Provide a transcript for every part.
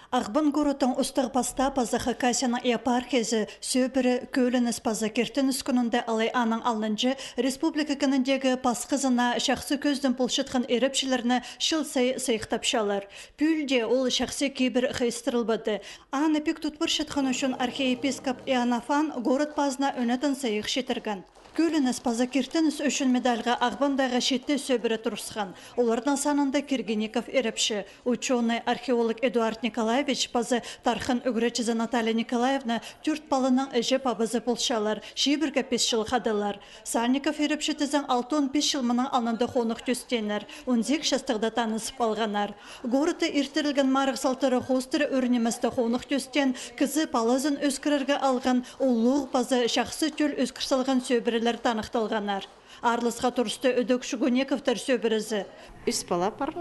Ағбын ғұрытың ұстық паста паза Хакасияның епархезі сөбірі көлініс паза кертін үскінінде алай аның алынынжы республика кініндегі пасқызына шақсы көздің пұлшытқын еріпшілеріні шылсай сайықтапшалар. Пүлде ол шақсы кейбір қайстырылбады. Аны пек тұтпыр шытқын үшін архиепископ Иоаннафан ғұрыт пазына өнетін сайық шетірген. Көлініс паза кертініс үшін медальға ағбандағы шетті сөбірі тұрысқан. Олардың санында Киргеников ерепші. Ученый археолог Эдуард Николаевич пазы тархын үгіречізі Наталья Николаевна түрт балының әжі пабызы болшалар. Шибірге 5 жыл қадылар. Сальников ерепші тізің 6-15 жыл мұның алынды қонық төстенер. 10 шастығда танысып алғанар. Горыты ертірілген марық салтыры қостыры өрінемісті қонық төстен кізі палызын өскірерге алған ұллуғ пазы шақсы төл өскірсалған сөбірілер танықталғанар. Арлысқа тұрысты өдік Шугунековтар сөбірізі. Үс бала бар.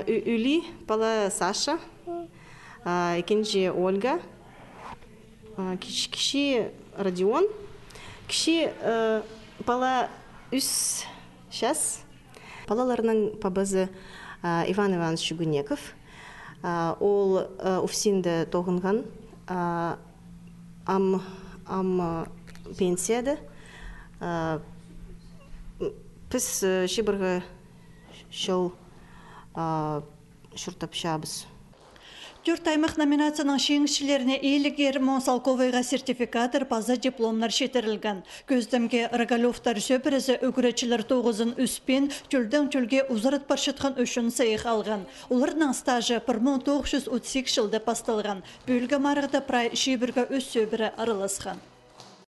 Үли бала Саша, екінші Ольга, кіші Родион, кіші бала үс шас. Балаларының пабызы Иван Иванович Шугунеков. Ол уфсинді тоғынған ам пенсияды. Біз шибіргі шыл шұртапшабыз. Төрт аймақ номинацияның шеңішілеріне ейлігер Монсалковайға сертификатыр паза дипломнар шетірілген. Көздімге Рогалевтар сөпірізі өгіречілер 9-ын үспен түлдің түлге ұзарат баршытқан үшін сайық алған. Олардың стажы 1938 жылда басталған. Бөлгі марығды прай шебіргі өз сөбірі арыласқан.